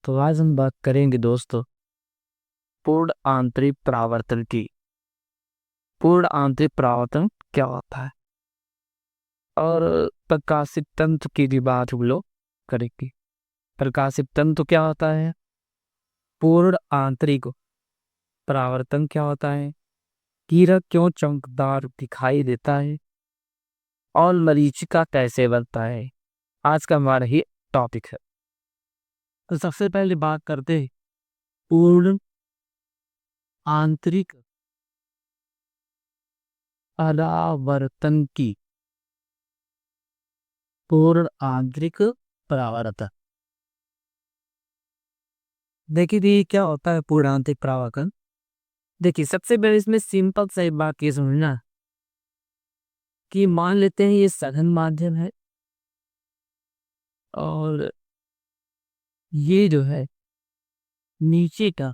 तो आज हम बात करेंगे दोस्तों पूर्ण आंतरिक परावर्तन की। पूर्ण आंतरिक परावर्तन क्या होता है और प्रकाशित तंत्र की भी बात हम लोग करेंगे। प्रकाशित तंत्र क्या होता है, पूर्ण आंतरिक परावर्तन क्या होता है, कीड़ा क्यों चमकदार दिखाई देता है और मरीचिका कैसे बनता है, आज का हमारा ही टॉपिक है। तो सबसे पहले बात करते हैं पूर्ण आंतरिक परावर्तन की। पूर्ण आंतरिक परावर्तन देखिए क्या होता है पूर्ण आंतरिक परावर्तन। देखिए सबसे पहले इसमें सिंपल सा एक बात ये समझना कि मान लेते हैं ये सघन माध्यम है और ये जो है नीचे का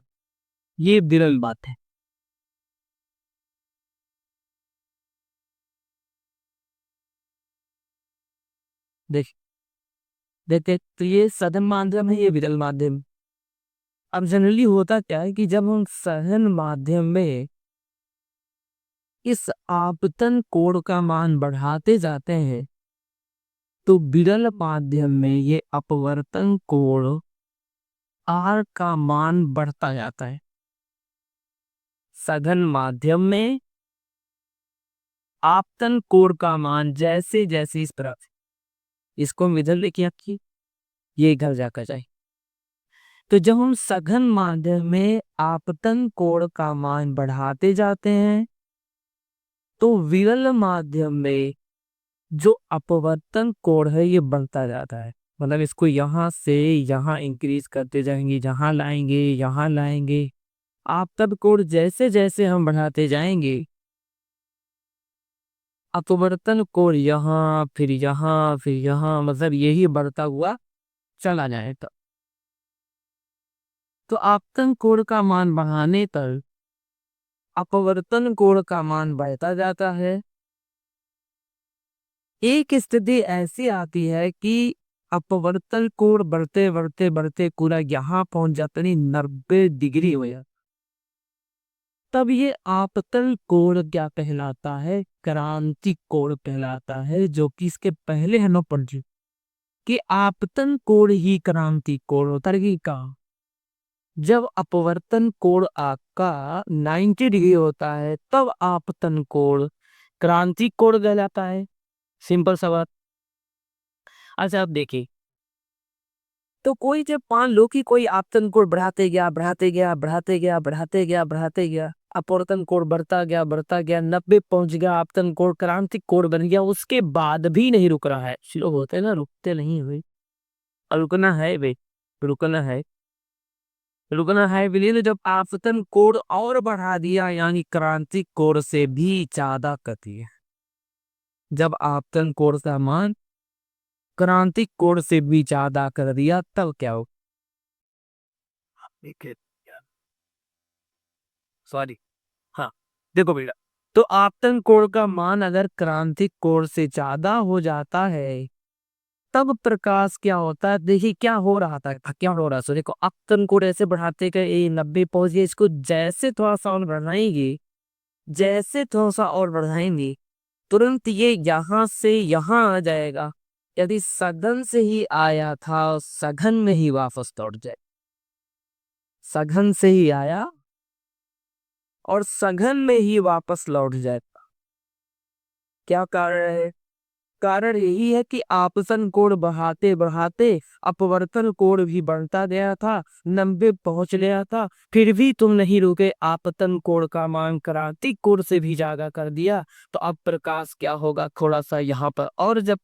ये विरल बात है। देख देखते तो ये सघन माध्यम है, ये विरल माध्यम। अब जनरली होता क्या है कि जब हम सघन माध्यम में इस आपतन कोण का मान बढ़ाते जाते हैं तो विरल माध्यम में ये अपवर्तन कोण आर का मान बढ़ता जाता है। सघन माध्यम में आपतन कोण का मान जैसे जैसे इस तरफ इसको हम इधर लेके आखिए, ये इधर जाकर जाए। तो जब हम सघन माध्यम में आपतन कोण का मान बढ़ाते जाते हैं तो विरल माध्यम में जो अपवर्तन कोण है ये बढ़ता जाता है। मतलब इसको यहाँ से यहाँ इंक्रीज करते जाएंगे, यहाँ लाएंगे। आपतन कोण जैसे जैसे हम बढ़ाते जाएंगे अपवर्तन कोण यहाँ फिर यहाँ, मतलब यही बढ़ता हुआ चला जाएगा। तो आपतन कोण का मान बढ़ाने पर अपवर्तन कोण का मान बढ़ता जाता है। एक स्थिति ऐसी आती है कि अपवर्तन कोण बढ़ते बढ़ते बढ़ते पूरा यहाँ पहुंच जाता नहीं 90 डिग्री हो जाता। तब ये आपतन कोण क्या कहलाता है, क्रांतिक कोण कहलाता है। जो कि इसके पहले है नो पढ़ कि आपतन कोण ही क्रांतिक कोण होता है का। जब अपवर्तन कोण आपका 90 डिग्री होता है तब आपतन कोण क्रांतिक कोण कहलाता है। सिंपल सा बात। अच्छा आप देखिए, तो कोई जब मान लो कि कोई आपतन कोण बढ़ाते गया अपवर्तन कोण बढ़ता गया 90 पहुंच गया, आपतन कोण क्रांतिक कोण बन गया, उसके बाद भी नहीं रुक रहा है। लोग होते हैं ना, रुकते नहीं हुए। रुकना है भाई, रुकना है, रुकना है विलीन। जब आपतन कोण और बढ़ा दिया यानी क्रांतिक कोण से भी ज्यादा कर दिया, जब आपतन कोण का मान क्रांतिक कोण से भी ज्यादा कर दिया तब क्या हो, सॉरी, हाँ देखो बेटा, तो आपतन कोण का मान अगर क्रांतिक कोण से ज्यादा हो जाता है तब प्रकाश क्या होता है। देखिए क्या हो रहा था, क्या हो रहा है। देखो आपतन कोण ऐसे बढ़ाते गए, ये 90 पहुंच गए, इसको जैसे थोड़ा सा और बढ़ाएंगे, जैसे थोड़ा सा और बढ़ाएंगे तुरंत ये यहाँ से यहाँ आ जाएगा। यदि सघन से ही आया था सघन में ही वापस लौट जाए, सघन से ही आया और सघन में ही वापस लौट जाए। क्या कारण है, कारण यही है कि आपतन कोण बढ़ाते बढ़ाते अपवर्तन कोण भी बढ़ता गया था, 90 पहुंच गया था, फिर भी तुम नहीं रुके, आपतन कोण का मान क्रांतिक कोण से भी ज्यादा कर दिया। तो अब प्रकाश क्या होगा, थोड़ा सा यहाँ पर और जब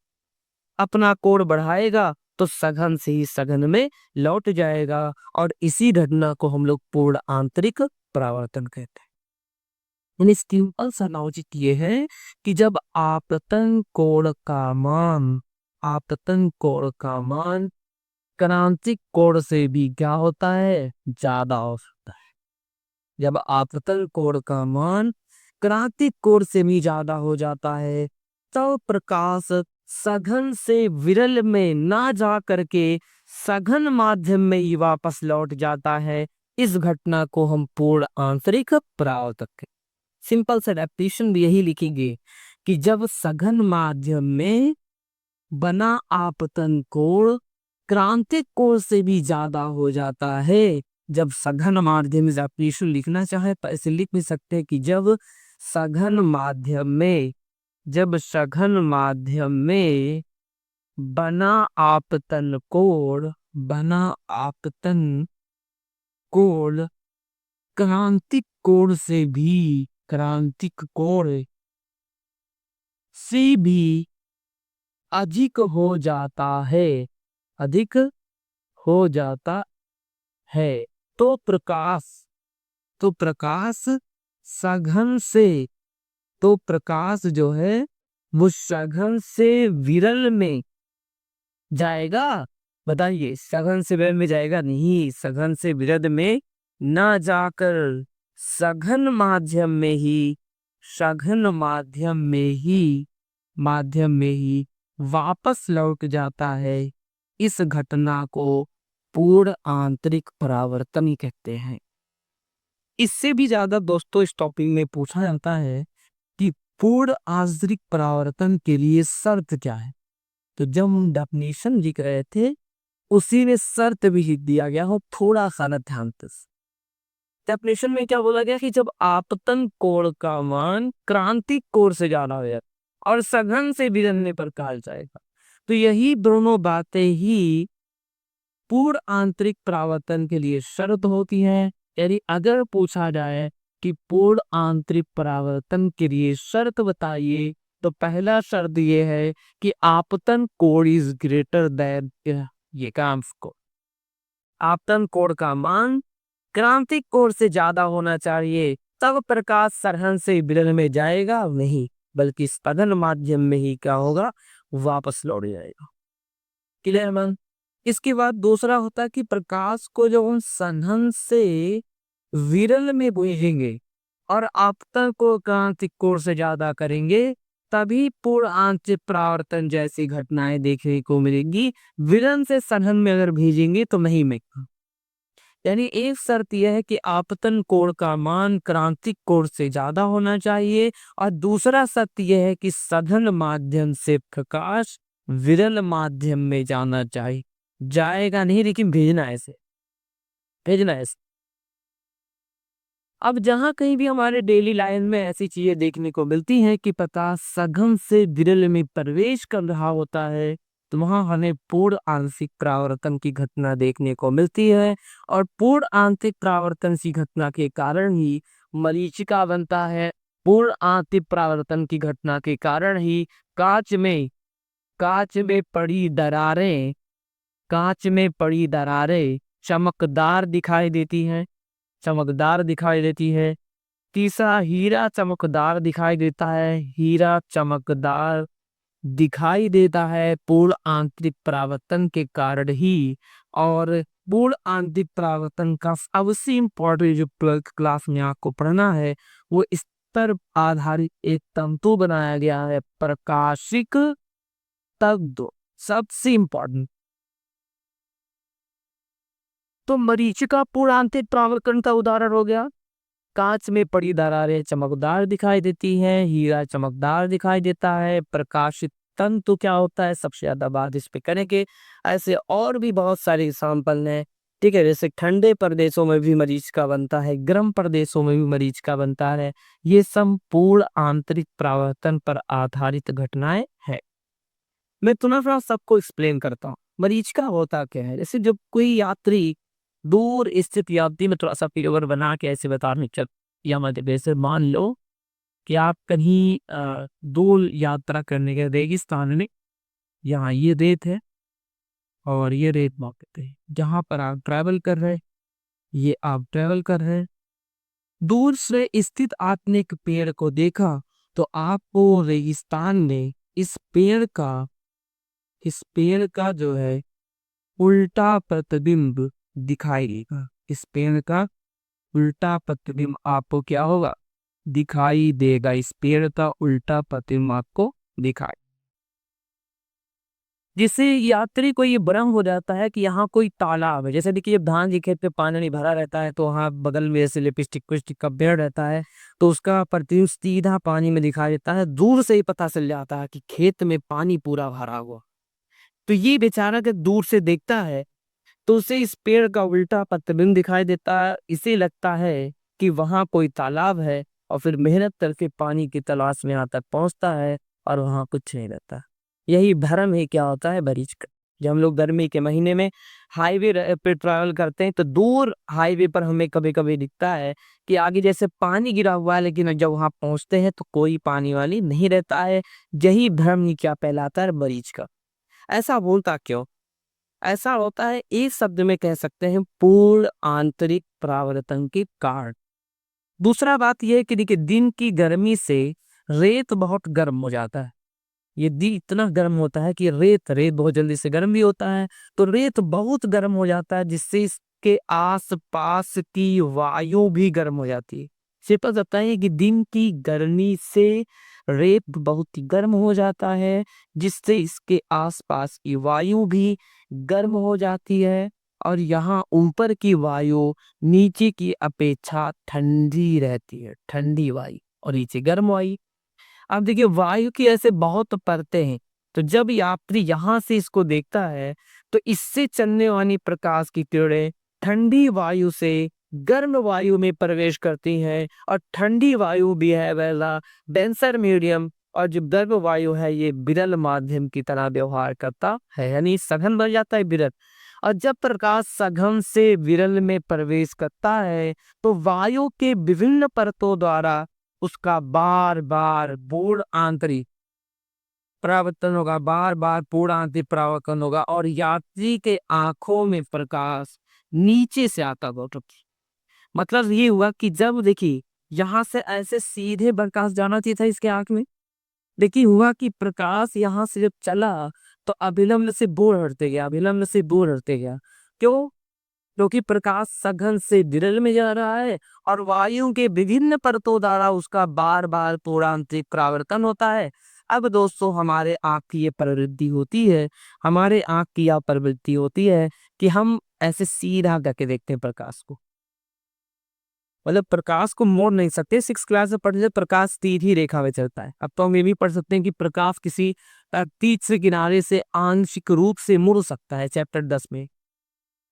अपना कोण बढ़ाएगा तो सघन से ही सघन में लौट जाएगा। और इसी घटना को हम लोग पूर्ण आंतरिक परावर्तन कहते हैं। यानी सिंपल सा लॉजिक ये है कि जब आपतन कोण का मान क्रांतिक कोण से भी क्या होता है, ज्यादा हो सकता है। जब आपतन कोण का मान क्रांतिक कोण से भी ज्यादा हो जाता है तो प्रकाश सघन से विरल में ना जा करके सघन माध्यम में ही वापस लौट जाता है, इस घटना को हम पूर्ण आंतरिक परावर्तन। सिंपल सा डेफिनेशन भी यही लिखेंगे कि जब सघन माध्यम में बना आपतन कोण क्रांतिक कोण से भी ज्यादा हो जाता है। जब सघन माध्यम डेफिनेशन लिखना चाहे तो ऐसे लिख भी सकते हैं कि सघन माध्यम में सघन माध्यम में बना आपतन कोण क्रांतिक कोण से भी अधिक हो जाता है, अधिक हो जाता है। तो प्रकाश सघन से प्रकाश जो है वो सघन से विरल में जाएगा। बताइए, सघन से विरल में जाएगा? नहीं, सघन से विरल में ना जाकर सघन माध्यम में ही वापस लौट जाता है। इस घटना को पूर्ण आंतरिक परावर्तन कहते हैं। इससे भी ज्यादा दोस्तों इस टॉपिक में पूछा जाता है कि पूर्ण आंतरिक परावर्तन के लिए शर्त क्या है। तो जब हम डेफिनेशन लिख रहे थे उसी में शर्त भी दिया गया हो, थोड़ा सा ना ध्यान से। डेफिनेशन में क्या बोला गया कि जब आपतन कोण का मान क्रांतिक कोण से ज्यादा हो जाए और सघन से विरलने पर कहा जाएगा, तो यही दोनों बातें ही पूर्ण आंतरिक परावर्तन के लिए शर्त होती है। यानी अगर पूछा जाए कि पूर्ण आंतरिक परावर्तन के लिए शर्त बताइए, तो पहला शर्त ये है कि आपतन कोण इज ग्रेटर देन ये क्रांतिक कोण। आपतन कोण का मान क्रांतिक कोण से ज्यादा होना चाहिए, तब प्रकाश सघन से विरल में जाएगा नहीं, बल्कि सघन माध्यम में ही क्या होगा, वापस लौट जाएगा। क्लियर मन? इसके बाद दूसरा होता है कि प्रकाश को जब हम सघन से विरल में भेजेंगे और आपतन को क्रांतिक कोण से ज्यादा करेंगे, तभी पूर्ण आंतरिक परावर्तन जैसी घटनाएं देखने को मिलेंगी। विरल से सघन में अगर भेजेंगे तो नहीं मिलेगा। यानी एक शर्त यह है कि आपतन कोण का मान क्रांतिक कोण से ज्यादा होना चाहिए, और दूसरा शर्त यह है कि सघन माध्यम से प्रकाश विरल माध्यम में जाना चाहिए। जाएगा नहीं, लेकिन भेजना ऐसे। अब जहां कहीं भी हमारे डेली लाइफ में ऐसी चीजें देखने को मिलती हैं कि प्रकाश सघन से विरल में प्रवेश कर रहा होता है, तो वहां हमें पूर्ण आंशिक परावर्तन की घटना देखने को मिलती है। और पूर्ण आंशिक परावर्तन की घटना के कारण ही मरीचिका बनता है। पूर्ण आंशिक परावर्तन की घटना के कारण ही कांच में पड़ी दरारें चमकदार दिखाई देती है। तीसरा, हीरा चमकदार दिखाई देता है पूर्ण आंतरिक परावर्तन के कारण ही। और पूर्ण आंतरिक परावर्तन का सबसे इम्पोर्टेंट जो क्लास में आपको पढ़ना है, वो इस पर आधारित एक तंतु बनाया गया है, प्रकाशिक तंतु। सबसे इम्पोर्टेंट। तो मरीचिका पूर्ण आंतरिक परावर्तन का उदाहरण हो गया। कांच में पड़ी दरारें चमकदार दिखाई देती हैं, हीरा चमकदार दिखाई देता है। प्रकाशित तंतु क्या होता है, सबसे ज्यादा बात इस पे करेंगे। ऐसे और भी बहुत सारे एग्जाम्पल हैं, ठीक है। जैसे ठंडे प्रदेशों में भी मरीचिका बनता है, गर्म प्रदेशों में भी मरीचिका बनता है। ये संपूर्ण आंतरिक परावर्तन पर आधारित घटनाएं हैं। मैं थोड़ा सबको एक्सप्लेन करता हूँ मरीचिका होता क्या है। जैसे जब कोई यात्री दूर स्थित यात्री, में थोड़ा सा फिगर बना के ऐसे बताने चल, या मतलब जैसे मान लो कि आप कहीं दूर यात्रा करने के रेगिस्तान में, यहाँ ये रेत है और ये रेत मार्केट है, जहाँ पर आप ट्रैवल कर रहे हैं, ये आप ट्रैवल कर रहे हैं। दूर से स्थित आपने एक पेड़ को देखा, तो आपको रेगिस्तान में इस पेड़ का जो है उल्टा प्रतिबिंब दिखाई देगा। इस पेड़ का उल्टा प्रतिबिंब आपको क्या होगा, दिखाई देगा। इस पेड़ का उल्टा प्रतिबिंब आपको दिखाई। जिससे यात्री को ये भ्रम हो जाता है कि यहाँ कोई तालाब है। जैसे देखिए, जब धान के खेत पे पानी नहीं भरा रहता है तो वहाँ बगल में ऐसे लिपस्टिक पिस्टिक का पेड़ रहता है, तो उसका प्रतिबिंब सीधा पानी में दिखाई देता है। दूर से ही पता चल जाता है कि खेत में पानी पूरा भरा हुआ। तो ये बेचारा जब दूर से देखता है तो उसे इस पेड़ का उल्टा प्रतिबिंब दिखाई देता है। इसे लगता है कि वहां कोई तालाब है, और फिर मेहनत करके पानी की तलाश में यहाँ तक पहुंचता है और वहां कुछ नहीं रहता। यही भ्रम है क्या होता है बरीज का। जब हम लोग गर्मी के महीने में हाईवे पे ट्रैवल करते हैं तो दूर हाईवे पर हमें कभी कभी दिखता है कि आगे जैसे पानी गिरा हुआ है, लेकिन जब वहां पहुंचते हैं तो कोई पानी वाली नहीं रहता है। यही भ्रम ही क्या कहलाता है बरीज का। ऐसा बोलता क्यों? ऐसा होता है, एक शब्द में कह सकते हैं, पूर्ण आंतरिक परावर्तन के कारण। दूसरा बात यह है कि देखिए, दिन की गर्मी से रेत बहुत गर्म हो जाता है। ये दी इतना गर्म होता है कि रेत रेत बहुत जल्दी से गर्म भी होता है, तो रेत बहुत गर्म हो जाता है, जिससे इसके आस पास की वायु भी गर्म हो जाती है। सिंपल जाता है कि दिन की गर्मी से रेत बहुत ही गर्म हो जाता है, जिससे इसके आसपास की वायु भी गर्म हो जाती है, और यहाँ ऊपर की वायु नीचे की अपेक्षा ठंडी रहती है, ठंडी वायु, और नीचे गर्म वायु। अब देखिए, वायु की ऐसे बहुत परतें हैं, तो जब यात्री यहाँ से इसको देखता है तो इससे चलने वाली प्रकाश की किरणें ठंडी वायु से गर्म वायु में प्रवेश करती हैं, और ठंडी वायु भी है वैसा डेंसर मीडियम, और जो गर्म वायु है ये विरल माध्यम की तरह व्यवहार करता है, यानी सघन बन जाता है विरल। और जब प्रकाश सघन से विरल में प्रवेश करता है तो वायु के विभिन्न परतों द्वारा उसका बार बार पूर्ण आंतरिक परावर्तन होगा, बार बार पूर्ण आंतरिक परावर्तन होगा, और यात्री के आंखों में प्रकाश नीचे से आता हुआ मतलब ये हुआ कि जब देखिए यहाँ से ऐसे सीधे प्रकाश जाना चाहिए था इसके आंख में, देखिए हुआ कि प्रकाश यहाँ से जब चला तो अभिलंब से दूर हटते गया, अभिलंब से दूर हटते गया। क्यों? क्योंकि प्रकाश सघन से विरल में जा रहा है, और वायु के विभिन्न परतों द्वारा उसका बार बार पूर्णांतरिक परावर्तन होता है। अब दोस्तों, हमारे आंख की ये प्रवृत्ति होती है, हमारे आंख की यह प्रवृत्ति होती है कि हम ऐसे सीधा करके देखते हैं प्रकाश को, मतलब प्रकाश को मोड़ नहीं सकते। 6 क्लास में पढ़ने से प्रकाश सीधी रेखा में चलता है। अब तो हम ये भी पढ़ सकते हैं कि प्रकाश किसी तीक्ष्ण किनारे से आंशिक रूप से मुड़ सकता है, चैप्टर 10 में।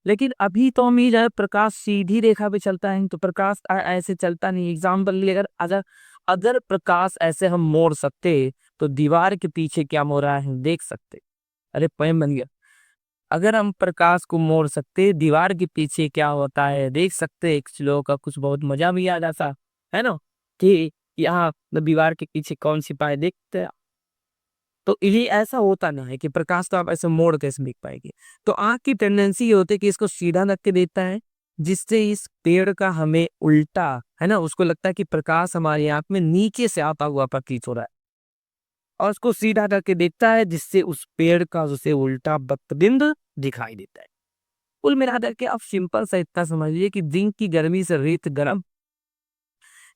लेकिन अभी तो हम ये जाने प्रकाश सीधी रेखा पे चलता है, तो प्रकाश ऐसे चलता नहीं। एग्जाम्पल लिए, अगर अगर अगर प्रकाश ऐसे हम मोड़ सकते तो दीवार के पीछे क्या हो रहा है हम देख सकते। अरे पोयम बन गया। अगर हम प्रकाश को मोड़ सकते, दीवार के पीछे क्या होता है देख सकते, एक श्लोक का कुछ बहुत मजा भी आ जाता है ना, कि यहाँ दीवार के पीछे कौन सी पाए देखते हैं। तो ये ऐसा होता ना है कि प्रकाश तो आप ऐसे मोड़ कैसे देख पाएंगे। तो आंख की टेंडेंसी ये होती है कि इसको सीधा रख के देता है, जिससे इस पेड़ का हमें उल्टा, है ना, उसको लगता है कि प्रकाश हमारी आंख में नीचे से आता हुआ प्रतीत हो रहा है, और उसको सीधा करके देखता है, जिससे उस पेड़ का उसे उल्टा प्रतिबिंब दिखाई देता है। कुल मिलाकर के आप सिंपल सा इतना समझिए कि दिन की गर्मी से रेत गर्म,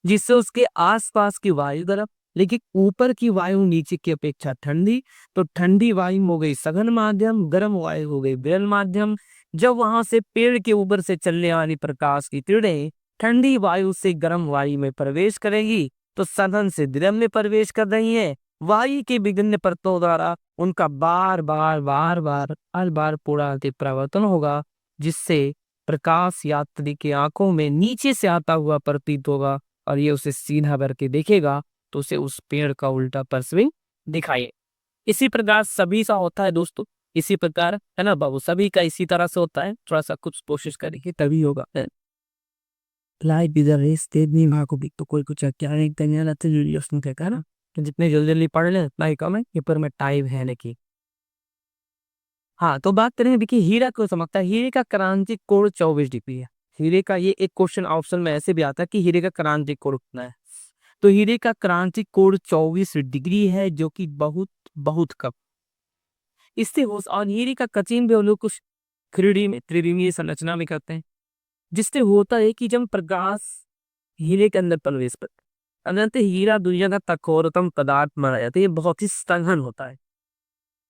जिससे उसके आसपास की वायु गर्म, लेकिन ऊपर की वायु नीचे की अपेक्षा ठंडी। तो ठंडी वायु हो गई सघन माध्यम, गर्म वायु हो गई विरल माध्यम। जब वहां से पेड़ के ऊपर से चलने वाली प्रकाश की किरणें ठंडी वायु से गर्म वायु में प्रवेश करेंगी, तो सघन से विरल में प्रवेश कर रही है। वायु के विभिन्न परतों द्वारा उनका बार बार बार बार हर बार पूरा परावर्तन होगा, जिससे प्रकाश यात्री की आंखों में नीचे से आता हुआ प्रतीत होगा, और ये उसे सीधा करके देखेगा तो उसे उस पेड़ का उल्टा प्रतिबिंब दिखाई। इसी प्रकार सभी सा होता है दोस्तों, इसी प्रकार है ना बाबू, सभी का इसी तरह से होता है। थोड़ा सा कुछ कोशिश करेंगे तभी होगा। लाइफ इज अ रेस, तेज नहीं भागोगे तो कोई कुछ क्या नहीं करने वाला तो उसने कहता है ना कि जितने जल्दी जल्दी पढ़ ले उतना ही कम है, पेपर में टाइम है लेकिन। हाँ, तो बात करेंगे, देखिए हीरा को समझता है। हीरे का क्रांतिक कोण 24 डिग्री है। हीरे का ये एक क्वेश्चन ऑप्शन में ऐसे भी आता है कि हीरे का क्रांतिक कोण कितना है। तो हीरे का क्रांतिक कोण 24 डिग्री है, जो कि बहुत बहुत कम। इससे हो, और हीरे का कचिन भी हम लोग कुछ त्रिडिमी संरचना में करते हैं, जिससे होता है कि जब प्रकाश हीरे के अंदर प्रवेश करता है, अनंत हीरा दुनिया का कठोरतम पदार्थ माना जाता है। ये बहुत ही सघन होता है।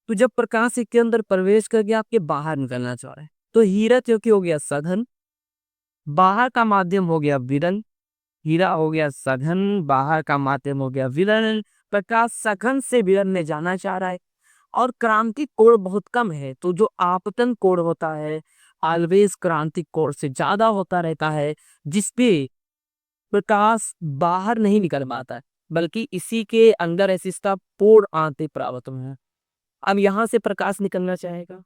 तो जब प्रकाश इसके अंदर प्रवेश करके आपके बाहर निकलना चाह रहा है, तो हीरा क्योंकि हो गया सघन, बाहर का माध्यम हो गया विरल, हीरा हो गया सघन, बाहर का माध्यम हो गया विरल। प्रकाश सघन से विरल में जाना चाह रहा है और क्रांतिक कोण बहुत कम है, तो जो आपतन कोण होता है ऑलवेज क्रांतिक कोण से ज्यादा होता रहता है, जिसपे प्रकाश बाहर नहीं निकल पाता है, बल्कि इसी के अंदर ऐसी इसका पूर्ण आंतरिक परावर्तन है। अब यहाँ से प्रकाश निकलना चाहेगा,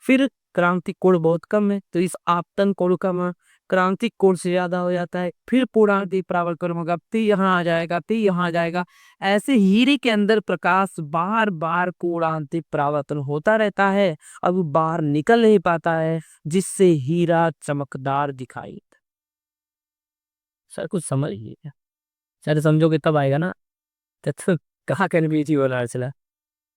फिर क्रांतिक कोण बहुत कम है, तो इस आपतन कोण कम है, क्रांतिक कोण से ज्यादा हो जाता है, फिर पूर्णांतिक परावर्तन होगा, फिर यहाँ आ जाएगा, फिर यहाँ आ जाएगा। ऐसे हीरे के अंदर प्रकाश बार बार पूर्णांतिक परावर्तन होता रहता है, अब वो बाहर निकल नहीं पाता है, जिससे हीरा चमकदार दिखाई देता है। सर कुछ समझ लीजिए, सर समझोगे तब आएगा ना, तो कहाँ कन्फ्यूज हो रहा चला।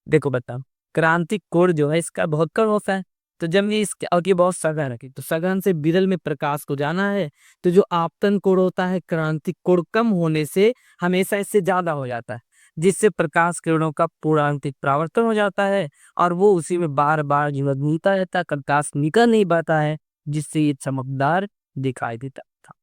देखो बताओ, क्रांतिक कोण जो है इसका बहुत कम होता है, तो जब ये इसके और ये बहुत सघन है, तो सघन से विरल में प्रकाश को जाना है, तो जो आपतन कोण होता है क्रांतिक कोण कम होने से हमेशा इससे ज्यादा हो जाता है, जिससे प्रकाश किरणों का पूर्णांतिक परावर्तन हो जाता है और वो उसी में बार बार घूमता रहता है, प्रकाश निकल नहीं पाता है, जिससे ये चमकदार दिखाई देता था।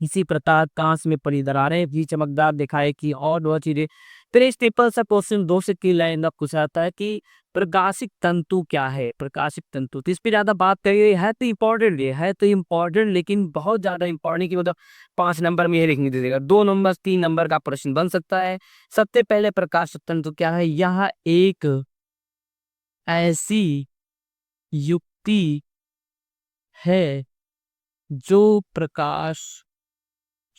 इसी प्रकार कांच में पड़ी दरारें भी चमकदार दिखाई की और वह चीजें। फिर इस पेपर से क्वेश्चन 2 से 3 लाइन तक पूछा जाता है कि प्रकाशिक तंतु क्या है। प्रकाशिक तंतु, तो इस पे ज्यादा बात करिए, है तो इम्पोर्टेंट, ये है तो इम्पोर्टेंट, लेकिन बहुत ज्यादा इम्पोर्टेंट की मतलब 5 नंबर में ये लिखने दे देगा, 2 नंबर 3 नंबर का प्रश्न बन सकता है। सबसे पहले प्रकाशिक तंतु क्या है, यह एक ऐसी युक्ति है जो प्रकाश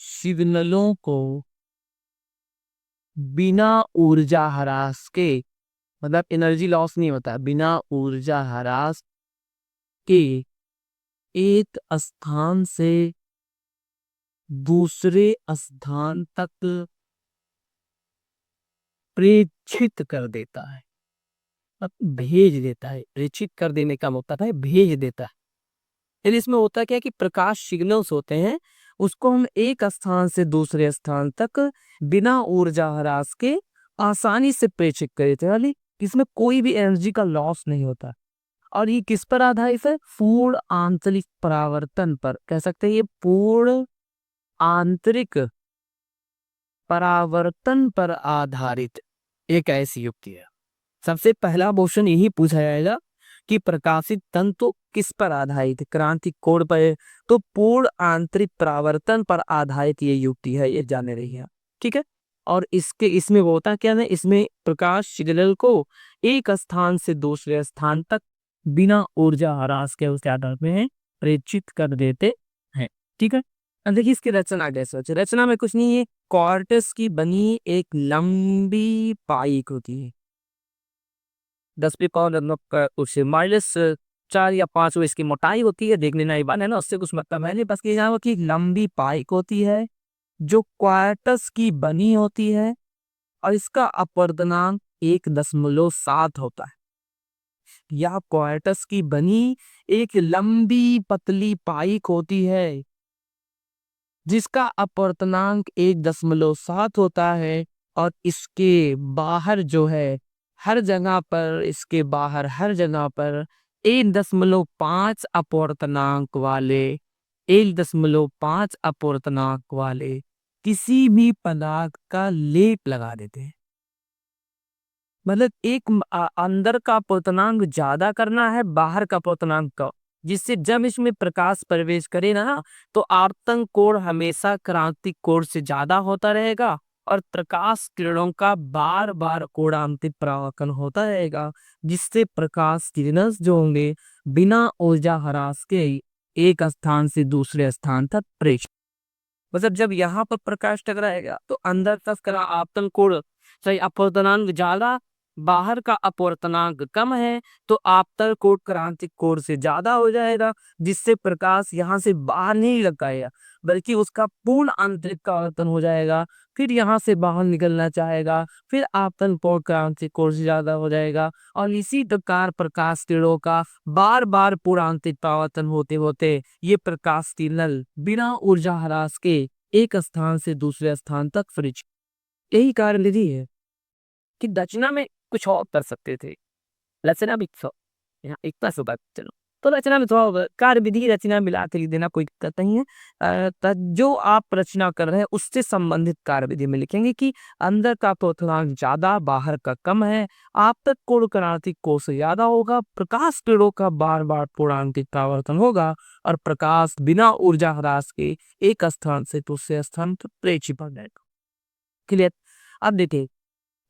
सिग्नलों को बिना ऊर्जा ह्रास के, मतलब एनर्जी लॉस नहीं होता, बिना ऊर्जा ह्रास के एक स्थान से दूसरे स्थान तक प्रेषित कर देता है, मतलब भेज देता है। प्रेषित कर देने का मतलब है भेज देता है। यदि इसमें होता क्या है कि प्रकाश सिग्नल्स होते हैं, उसको हम एक स्थान से दूसरे स्थान तक बिना ऊर्जा ह्रास के आसानी से प्रेषित कर देते हैं, यानी इसमें कोई भी एनर्जी का लॉस नहीं होता। और ये किस पर आधारित है, पूर्ण आंतरिक परावर्तन पर, कह सकते हैं ये पूर्ण आंतरिक परावर्तन पर आधारित एक ऐसी युक्ति है। सबसे पहला क्वेश्चन यही पूछा जाएगा कि प्रकाशित तंतु किस पर आधारित है, क्रांतिक कोण पर है, तो पूर्ण आंतरिक परावर्तन पर आधारित ये युक्ति है, ये जाने रही है। ठीक है, और इसमें वो होता क्या है, इसमें प्रकाश सिग्नल को एक स्थान से दूसरे स्थान तक बिना ऊर्जा ह्रास के उसके आधार में प्रेषित कर देते हैं। ठीक है, अब देखिए इसकी रचना कैसे होती है। रचना में कुछ नहीं है, क्वार्टज की बनी एक लंबी पाइप होती है, 10 पावर उससे -4 या 5 इसकी मोटाई होती है, देखने नहीं बन है ना, उससे कुछ मतलब है नहीं, बस ये यहाँ की लंबी पाइप होती है जो क्वार्टज की बनी होती है और इसका अपवर्तनांक 1.7 होता है। यह क्वार्टज की बनी एक लंबी पतली पाइप होती है जिसका अपवर्तनांक 1.7 होता है, और इसके बाहर जो है हर जगह पर, इसके बाहर हर जगह पर 1.5 अपवर्तनांक वाले 1.5 अपवर्तनांक वाले किसी भी पदार्थ का लेप लगा देते हैं। मतलब अंदर का अपवर्तनांक ज्यादा करना है बाहर का अपवर्तनांक का, जिससे जब इसमें प्रकाश प्रवेश करे ना, तो आपतन कोण हमेशा क्रांतिक कोण से ज्यादा होता रहेगा और प्रकाश किरणों का बार बार कोणांतिक परावर्तन होता रहेगा, जिससे प्रकाश किरण जो होंगे बिना ऊर्जा ह्रास के एक स्थान से दूसरे स्थान तक प्रेषित, मतलब जब यहाँ पर प्रकाश टकराएगा तो अंदर तक का आपतन कोण सही अपवर्तनांक ज्यादा, बाहर का अपवर्तनांक कम है, तो आपतन कोण क्रांतिक कोण से ज्यादा हो जाएगा, जिससे प्रकाश यहाँ से बाहर नहीं लग पाएगा, बल्कि उसका पूर्ण आंतरिक का आवर्तन हो जाएगा, फिर यहाँ से बाहर निकलना चाहेगा, फिर आपतन कोण क्रांतिक कोण से ज्यादा हो जाएगा, और इसी प्रकार प्रकाश किरणों का बार बार पूर्ण आंतरिक परावर्तन होते होते ये प्रकाश किरण बिना ऊर्जा ह्रास के एक स्थान से दूसरे स्थान तक फ्रिज। यही कारण यदि है कि रचना में कुछ और कर सकते थे, रचना भी यहाँ इतना सुबह चलो, तो रचना में थोड़ा कार्य विधि रचना मिला के लिख देना कोई दिक्कत नहीं है। जो आप रचना कर रहे हैं उससे संबंधित कार्य विधि में लिखेंगे कि अंदर का अपूर्णांक ज्यादा, बाहर का कम है, आपतन कोण क्रांतिक कोण से ज्यादा होगा, प्रकाश किरणों का बार बार पूर्णांकित परावर्तन होगा और प्रकाश बिना ऊर्जा ह्रास के एक स्थान से दूसरे स्थान पर प्रेषित हो जाएगा। क्लियर। अब देखिए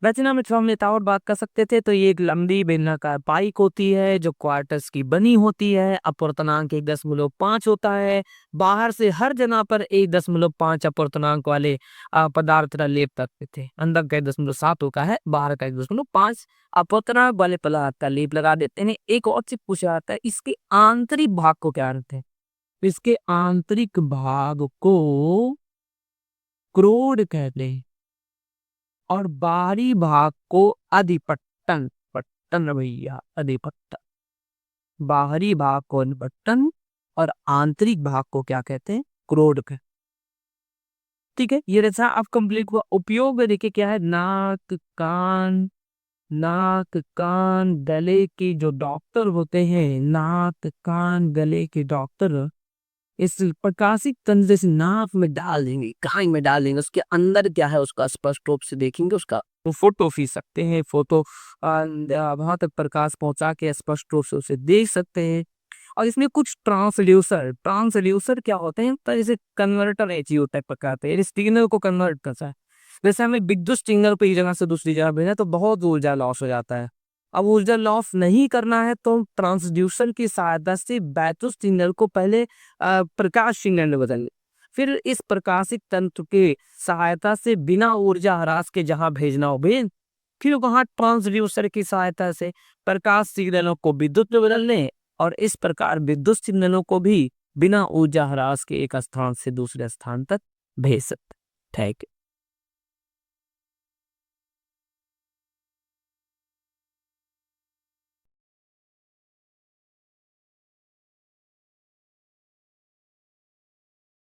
रचना में थोड़ा हम एक और बात कर सकते थे, तो ये एक लंबी बेलनाकार पाइक होती है जो क्वार्टर्स की बनी होती है, अपूर्णांक 1.5 होता है, बाहर से हर जगह पर 1.5 अपूर्णांक वाले पदार्थ का लेप करते थे, अंदर का 1.7 होता है, बाहर का 1.5 अपूर्णांक वाले पदार्थ का लेप लगा देते हैं। एक और चीज पूछा जाता है, इसके आंतरिक भाग को क्या कहते हैं? इसके आंतरिक भाग को क्रोड कहते हैं और बाहरी भाग को अधिपट्टन, पट्टन भैया अधिपट्टन, बाहरी भाग को अधिपट्टन और आंतरिक भाग को क्या कहते हैं? क्रोड कहते हैं। ठीक है, ये रचना अब कंप्लीट हुआ। उपयोग में देखिए क्या है, नाक कान गले के जो डॉक्टर होते हैं, नाक कान गले के डॉक्टर इस प्रकाशित तंत्र से नाक में डाल देंगे, कान में डाल देंगे, उसके अंदर क्या है उसका स्पष्ट रूप से देखेंगे, उसका वो फोटो खींच सकते हैं, फोटो वहां तक प्रकाश पहुंचा के स्पष्ट रूप से उसे देख सकते हैं। और इसमें कुछ ट्रांसड्यूसर ट्रांसड्यूसर क्या होते हैं, तो जैसे कन्वर्टर एच होता है प्रकार है, सिग्नल को कन्वर्ट करता है। जैसे हमें विद्युत सिग्नल को एक जगह से दूसरी जगह भेजना है तो बहुत ऊर्जा लॉस हो जाता है। अब ऊर्जा लॉस नहीं करना है तो ट्रांसड्यूसर की सहायता से बैटरी सिग्नल को पहले प्रकाश सिग्नल में बदलेंगे, फिर इस प्रकाशित तंत्र के सहायता से बिना ऊर्जा ह्रास के जहां भेजना हो भेज, फिर वहां ट्रांसड्यूसर की सहायता से प्रकाश सिग्नलों को विद्युत में बदल लें और इस प्रकार विद्युत सिग्नलों को भी बिना ऊर्जा ह्रास के एक स्थान से दूसरे स्थान तक भेज सकते हैं। ठीक है।